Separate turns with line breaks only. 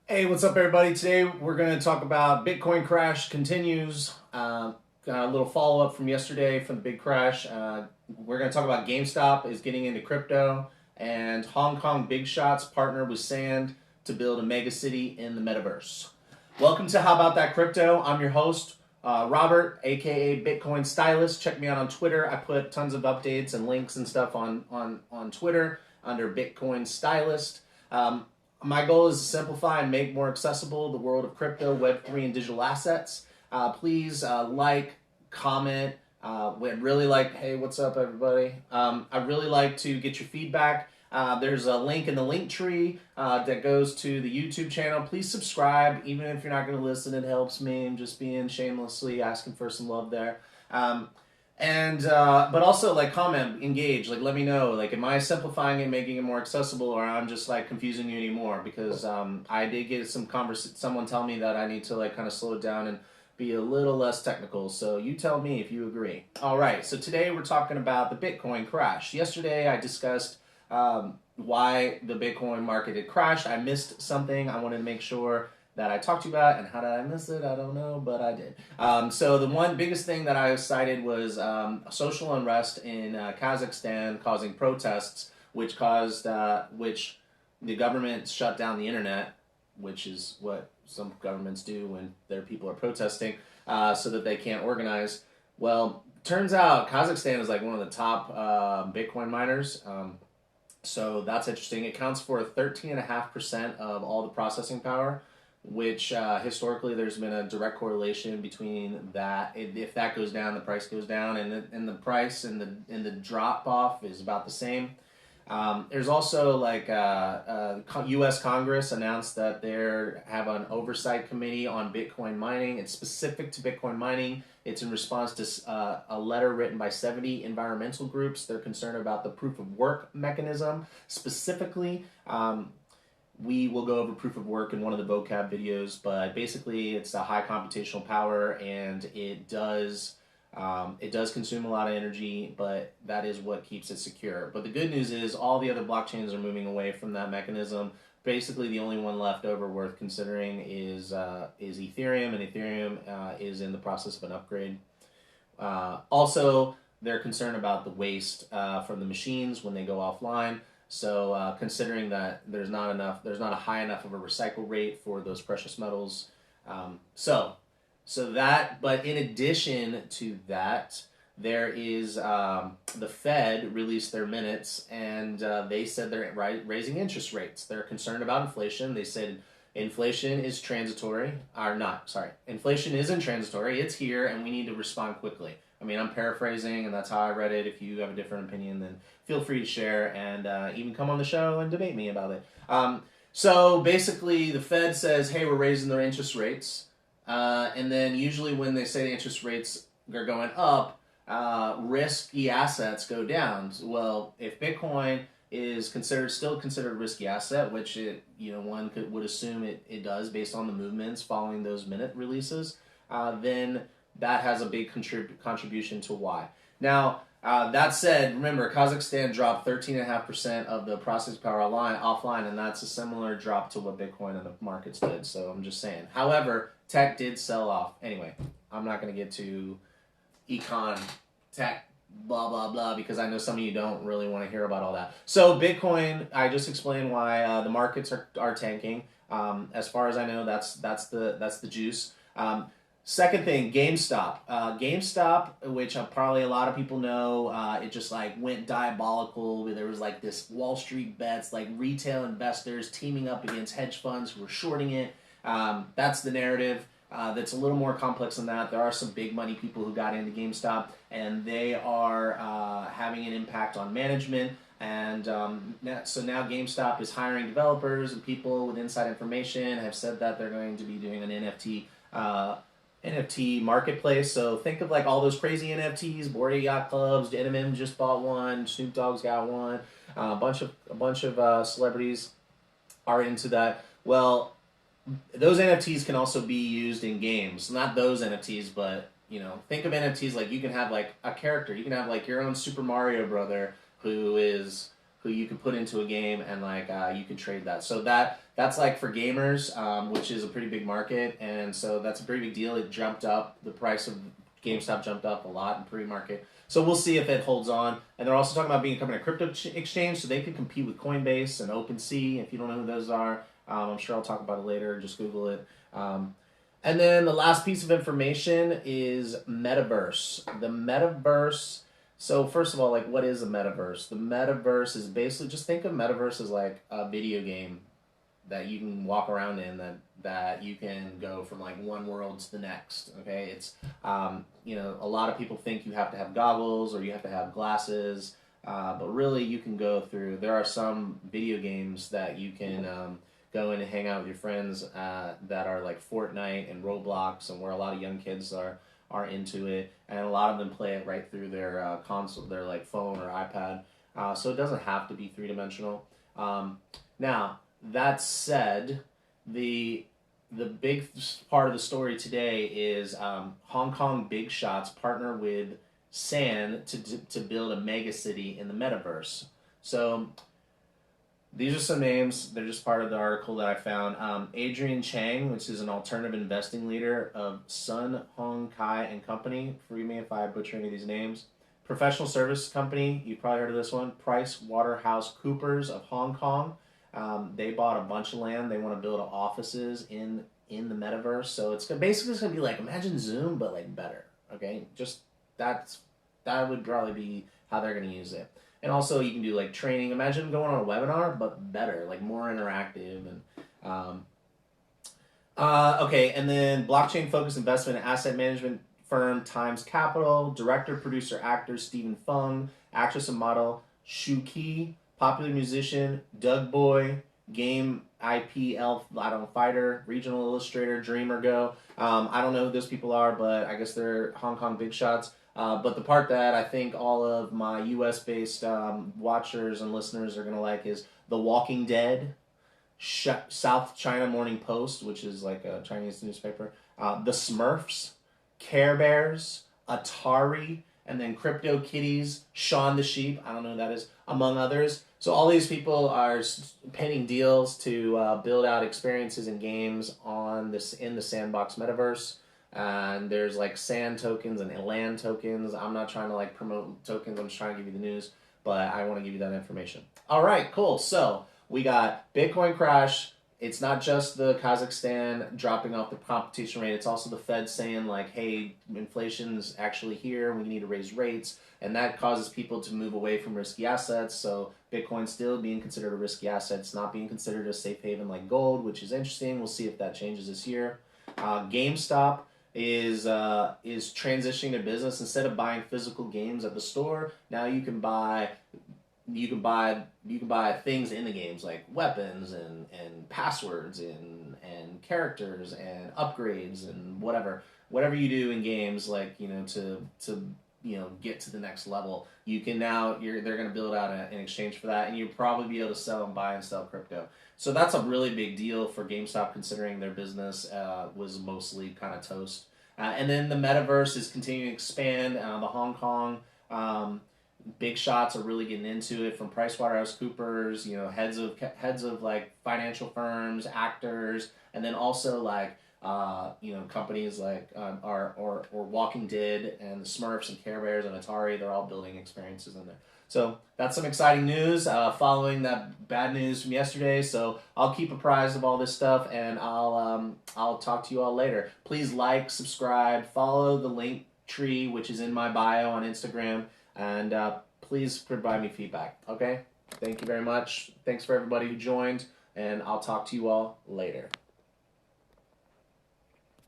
Hey, what's up, everybody? Today we're going to talk about Bitcoin crash continues. Got a little follow up from yesterday from the big crash. We're going to talk about GameStop is getting into crypto, and Hong Kong big shots partner with Sand to build a mega city in the Metaverse. Welcome to How About That Crypto. I'm your host, Robert, aka Bitcoin Stylist. Check me out on Twitter. I put tons of updates and links and stuff on Twitter under Bitcoin Stylist. My goal is to simplify and make more accessible the world of crypto, Web3, and digital assets. Please like, comment. We'd really like, hey, what's up, everybody? I'd really like to get your feedback. There's a link in the link tree that goes to the YouTube channel. Please subscribe, even if you're not going to listen. It helps me. I'm just being shamelessly asking for some love there. But also, like, comment, engage, like, let me know, like, am I simplifying it, making it more accessible, or I'm just like confusing you anymore? Because I did get someone tell me that I need to like kind of slow it down and be a little less technical. So you tell me if you agree. All right, so today we're talking about the Bitcoin crash. Yesterday I discussed why the Bitcoin market had crashed. I missed something. I wanted to make sure that I talked to you about, and how did I miss it? I don't know, but I did. So the one biggest thing that I cited was social unrest in Kazakhstan causing protests, which the government shut down the internet, which is what some governments do when their people are protesting, so that they can't organize. Well, turns out Kazakhstan is like one of the top Bitcoin miners. So that's interesting. It counts for 13.5% of all the processing power, which historically there's been a direct correlation between that. If that goes down, the price goes down, and the price and the drop off is about the same. There's also like U.S. Congress announced that they have an oversight committee on Bitcoin mining. It's specific to Bitcoin mining. It's in response to a letter written by 70 environmental groups. They're concerned about the proof of work mechanism specifically. We will go over proof of work in one of the vocab videos, but basically it's a high computational power, and it does consume a lot of energy, but that is what keeps it secure. But the good news is all the other blockchains are moving away from that mechanism. Basically, the only one left over worth considering is Ethereum, and Ethereum is in the process of an upgrade. Also, they're concerned about the waste from the machines when they go offline. So considering that there's not a high enough of a recycle rate for those precious metals. But in addition to that, there is the Fed released their minutes, and they said they're raising interest rates. They're concerned about inflation. They said inflation is transitory, or not, sorry. Inflation isn't transitory. It's here, and we need to respond quickly. I mean, I'm paraphrasing, and that's how I read it. If you have a different opinion, then feel free to share and even come on the show and debate me about it. So basically, the Fed says, hey, we're raising their interest rates. And then usually when they say the interest rates are going up, risky assets go down. Well, if Bitcoin is still considered a risky asset, which one would assume it does based on the movements following those minute releases, then that has a big contribution to why. Now, that said, remember, Kazakhstan dropped 13.5% of the processing power offline, and that's a similar drop to what Bitcoin and the markets did. So I'm just saying. However, tech did sell off. Anyway, I'm not going to get to econ, tech, blah, blah, blah, because I know some of you don't really want to hear about all that. So Bitcoin, I just explained why the markets are tanking. As far as I know, that's the juice. Second thing, GameStop. GameStop, which probably a lot of people know, it just like went diabolical. There was like this Wall Street bets, like retail investors teaming up against hedge funds who were shorting it. That's the narrative. That's a little more complex than that. There are some big money people who got into GameStop, and they are having an impact on management. And so now GameStop is hiring developers and people with inside information. Have said that they're going to be doing an NFT marketplace. So think of like all those crazy NFTs. Bored Yacht Clubs, Eminem just bought one. Snoop Dogg's got one. A bunch of celebrities are into that. Well, those NFTs can also be used in games. Not those NFTs, but think of NFTs like you can have like a character. You can have like your own Super Mario brother who is who you can put into a game and like you can trade that. So that's like for gamers, which is a pretty big market, and so that's a pretty big deal. It jumped up. The price of GameStop jumped up a lot in pre-market. So we'll see if it holds on. And they're also talking about becoming a crypto exchange, so they could compete with Coinbase and OpenSea. If you don't know who those are, I'm sure I'll talk about it later. Just Google it. And then the last piece of information is Metaverse. The Metaverse. So first of all, like, what is a Metaverse? The Metaverse is basically, just think of Metaverse as like a video game that you can walk around in, that you can go from like one world to the next. Okay, it's a lot of people think you have to have goggles or you have to have glasses, but really you can go through. There are some video games that you can go in and hang out with your friends that are like Fortnite and Roblox, and where a lot of young kids are into it, and a lot of them play it right through their console, their like phone or iPad. So it doesn't have to be three-dimensional. Now, that said, the big part of the story today is Hong Kong big shots partner with Sand to build a mega city in the metaverse. So these are some names. They're just part of the article that I found. Adrian Chang, which is an alternative investing leader of Sun Hong Kai and Company. Forgive me if I butcher any of these names. Professional service company. You've probably heard of this one. PricewaterhouseCoopers of Hong Kong. They bought a bunch of land. They want to build offices in the metaverse. So it's basically going to be like, imagine Zoom, but like better. Okay, just that would probably be how they're going to use it. And also you can do like training. Imagine going on a webinar, but better, like more interactive. And okay, and then blockchain focused investment and asset management firm Times Capital, director, producer, actor Stephen Fung, actress and model Shu Qi, popular musician Doug Boy, game IPL fighter, regional illustrator Dreamer Go. I don't know who those people are, but I guess they're Hong Kong big shots. But the part that I think all of my US-based watchers and listeners are going to like is The Walking Dead, South China Morning Post, which is like a Chinese newspaper, The Smurfs, Care Bears, Atari, and then Crypto Kitties, Shaun the Sheep, I don't know who that is, among others. So all these people are penning deals to build out experiences and games in the Sandbox Metaverse. And there's like sand tokens and land tokens. I'm not trying to like promote tokens. I'm just trying to give you the news, but I want to give you that information. All right, cool. So we got Bitcoin crash. It's not just the Kazakhstan dropping off the competition rate. It's also the Fed saying like, hey, inflation's actually here. We need to raise rates. And that causes people to move away from risky assets. So Bitcoin still being considered a risky asset. It's not being considered a safe haven like gold, which is interesting. We'll see if that changes this year. GameStop is transitioning their business. Instead of buying physical games at the store, now you can buy things in the games like weapons and passwords and characters and upgrades and whatever you do in games, like to get to the next level. You can now they're going to build out an exchange for that, and you'll probably be able to sell and buy and sell crypto. So that's a really big deal for GameStop, considering their business was mostly kind of toast. And then the metaverse is continuing to expand. The Hong Kong big shots are really getting into it, from PricewaterhouseCoopers, heads of like financial firms, actors, and then also like companies like or Walking Dead and the Smurfs and Care Bears and Atari. They're all building experiences in there. So that's some exciting news following that bad news from yesterday. So I'll keep apprised of all this stuff, and I'll talk to you all later. Please like, subscribe, follow the link tree, which is in my bio on Instagram, and please provide me feedback. Okay? Thank you very much. Thanks for everybody who joined, and I'll talk to you all later.